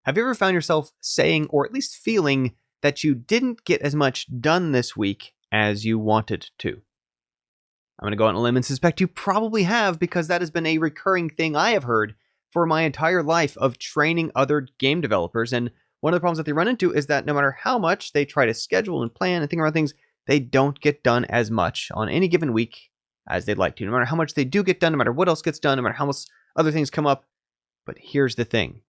Have you ever found yourself saying, or at least feeling, that you didn't get as much done this week as you wanted to? I'm going to go out on a limb and suspect you probably have, because that has been a recurring thing I have heard for my entire life of training other game developers. And one of the problems that they run into is that no matter how much they try to schedule and plan and think around things, they don't get done as much on any given week as they'd like to. No matter how much they do get done, no matter what else gets done, no matter how much other things come up. But here's the thing.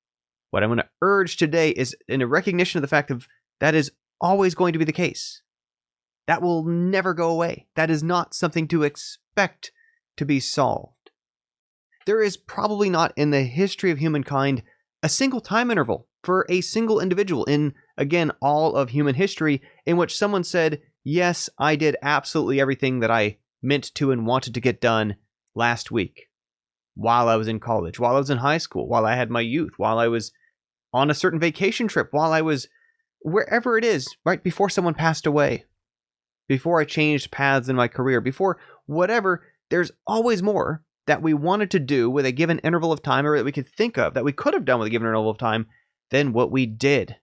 What I'm going to urge today is in a recognition of the fact of that is always going to be the case. That will never go away. That is not something to expect to be solved. There is probably not in the history of humankind a single time interval for a single individual in, again, all of human history in which someone said, yes, I did absolutely everything that I meant to and wanted to get done last week, while I was in college, while I was in high school, while I had my youth, while I was on a certain vacation trip, while I was wherever it is, right before someone passed away, before I changed paths in my career, before whatever. There's always more that we wanted to do with a given interval of time, or that we could think of, that we could have done with a given interval of time, than what we did.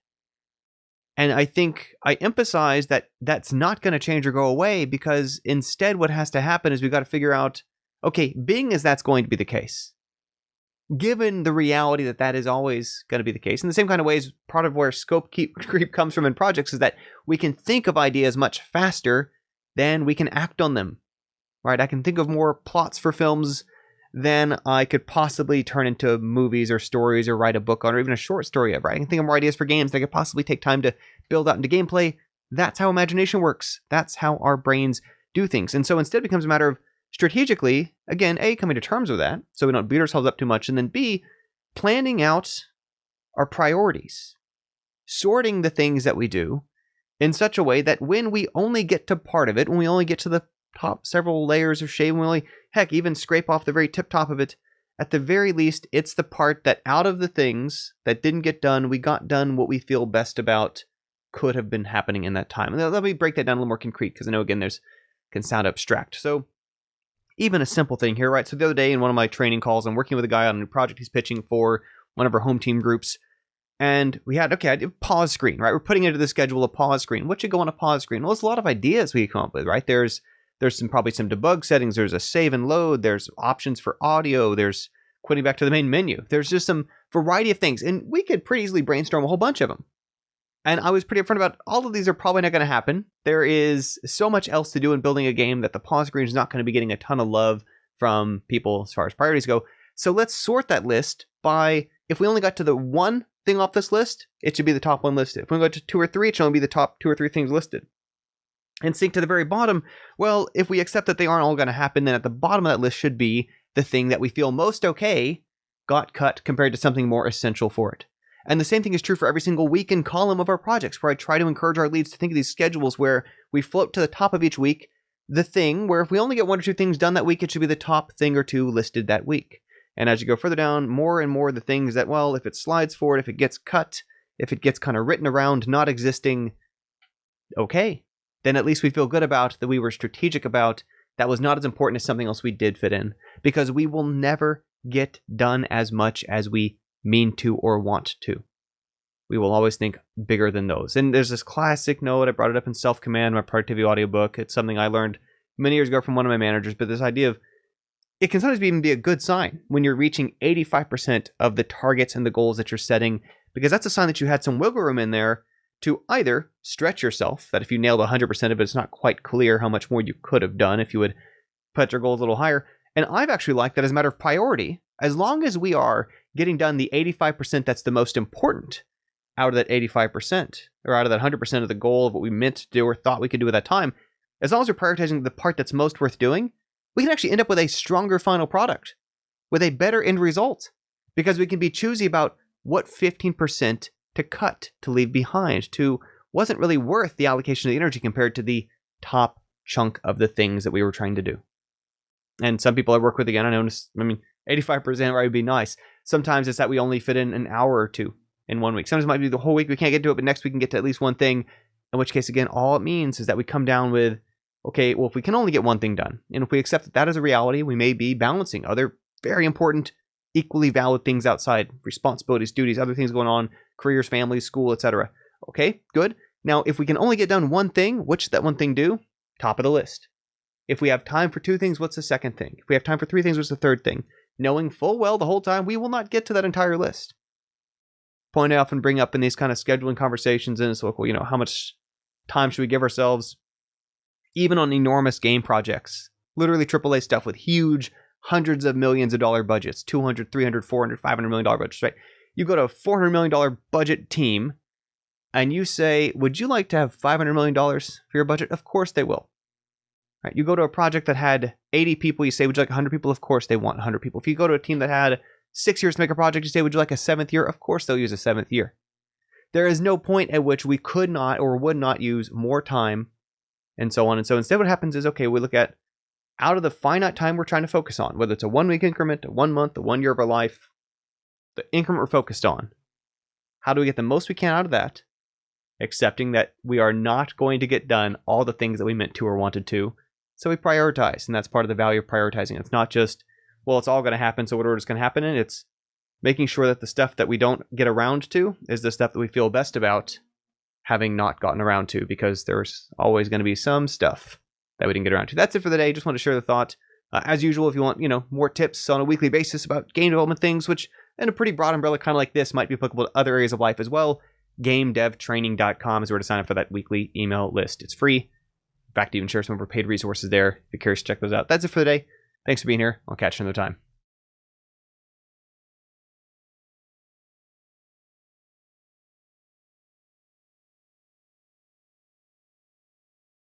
And I think I emphasize that that's not going to change or go away, because instead what has to happen is we've got to figure out, okay, being as that's going to be the case, given the reality that that is always going to be the case, in the same kind of ways, part of where scope creep comes from in projects is that we can think of ideas much faster than we can act on them, right? I can think of more plots for films than I could possibly turn into movies or stories or write a book on, or even a short story of, right? I can think of more ideas for games that I could possibly take time to build out into gameplay. That's how imagination works. That's how our brains do things. And so instead it becomes a matter of strategically, again, A, coming to terms with that so we don't beat ourselves up too much, and then B, planning out our priorities, sorting the things that we do in such a way that when we only get to part of it, when we only get to the top several layers of shade, when we only, heck, even scrape off the very tip top of it, at the very least, it's the part that out of the things that didn't get done, we got done what we feel best about could have been happening in that time. And let me break that down a little more concrete, because I know, again, there's can sound abstract. So even a simple thing here, right? So the other day in one of my training calls, I'm working with a guy on a new project he's pitching for one of our home team groups. And we had, I did pause screen, right? We're putting into the schedule a pause screen. What should go on a pause screen? Well, there's a lot of ideas we come up with, right? There's probably some debug settings. There's a save and load. There's options for audio. There's quitting back to the main menu. There's just some variety of things. And we could pretty easily brainstorm a whole bunch of them. And I was pretty upfront about all of these are probably not going to happen. There is so much else to do in building a game that the pause screen is not going to be getting a ton of love from people as far as priorities go. So let's sort that list by, if we only got to the one thing off this list, it should be the top one listed. If we go to 2 or 3, it should only be the top 2 or 3 things listed. And sync to the very bottom, well, if we accept that they aren't all going to happen, then at the bottom of that list should be the thing that we feel most okay got cut compared to something more essential for it. And the same thing is true for every single week and column of our projects, where I try to encourage our leads to think of these schedules where we float to the top of each week the thing where if we only get 1 or 2 things done that week, it should be the top thing or 2 listed that week. And as you go further down, more and more the things that, well, if it slides forward, if it gets cut, if it gets kind of written around not existing, okay, then at least we feel good about that we were strategic about that was not as important as something else we did fit in, because we will never get done as much as we mean to or want to. We will always think bigger than those. And there's this classic note, I brought it up in Self-Command, my productivity audiobook. It's something I learned many years ago from one of my managers, but this idea of it can sometimes even be a good sign when you're reaching 85% of the targets and the goals that you're setting, because that's a sign that you had some wiggle room in there to either stretch yourself, that if you nailed 100% of it, it's not quite clear how much more you could have done if you would put your goals a little higher. And I've actually liked that as a matter of priority, as long as we are getting done the 85% that's the most important out of that 85%, or out of that 100% of the goal of what we meant to do or thought we could do at that time, as long as we're prioritizing the part that's most worth doing, we can actually end up with a stronger final product, with a better end result, because we can be choosy about what 15% to cut, to leave behind, to wasn't really worth the allocation of the energy compared to the top chunk of the things that we were trying to do. And some people I work with, again, I notice, 85% right would be nice. Sometimes it's that we only fit in an hour or 2 in 1 week. Sometimes it might be the whole week we can't get to it, but next we can get to at least one thing, in which case, again, all it means is that we come down with, okay, well, if we can only get one thing done, and if we accept that that is a reality, we may be balancing other very important equally valid things outside, responsibilities, duties, other things going on, careers, families, school, etc. Okay, good. Now, if we can only get done one thing, what should that one thing do? Top of the list. If we have time for 2 things, what's the second thing? If we have time for 3 things, what's the third thing? Knowing full well the whole time we will not get to that entire list. Point I often bring up in these kind of scheduling conversations is, well, how much time should we give ourselves? Even on enormous game projects, literally AAA stuff with huge hundreds of millions of dollar budgets, $200, $300, $400, $500 million budgets, right? You go to a $400 million budget team and you say, would you like to have $500 million for your budget? Of course they will. Right? You go to a project that had 80 people, you say, would you like 100 people? Of course they want 100 people. If you go to a team that had 6 years to make a project, you say, would you like a 7th year? Of course they'll use a 7th year. There is no point at which we could not or would not use more time and so on. And so instead what happens is, okay, we look at out of the finite time we're trying to focus on, whether it's a 1-week increment, a 1 month, a 1 year of our life, the increment we're focused on, how do we get the most we can out of that, accepting that we are not going to get done all the things that we meant to or wanted to. So we prioritize, and that's part of the value of prioritizing. It's not just, well, it's all going to happen, so whatever is going to happen, and it's making sure that the stuff that we don't get around to is the stuff that we feel best about having not gotten around to, because there's always going to be some stuff that we didn't get around to. That's it for the day. Just want to share the thought. As usual, if you want, more tips on a weekly basis about game development things, which in a pretty broad umbrella kind of like this might be applicable to other areas of life as well, GameDevTraining.com is where to sign up for that weekly email list. It's free. In fact, even share some of our paid resources there. If you're curious, check those out. That's it for the day. Thanks for being here. I'll catch you another time.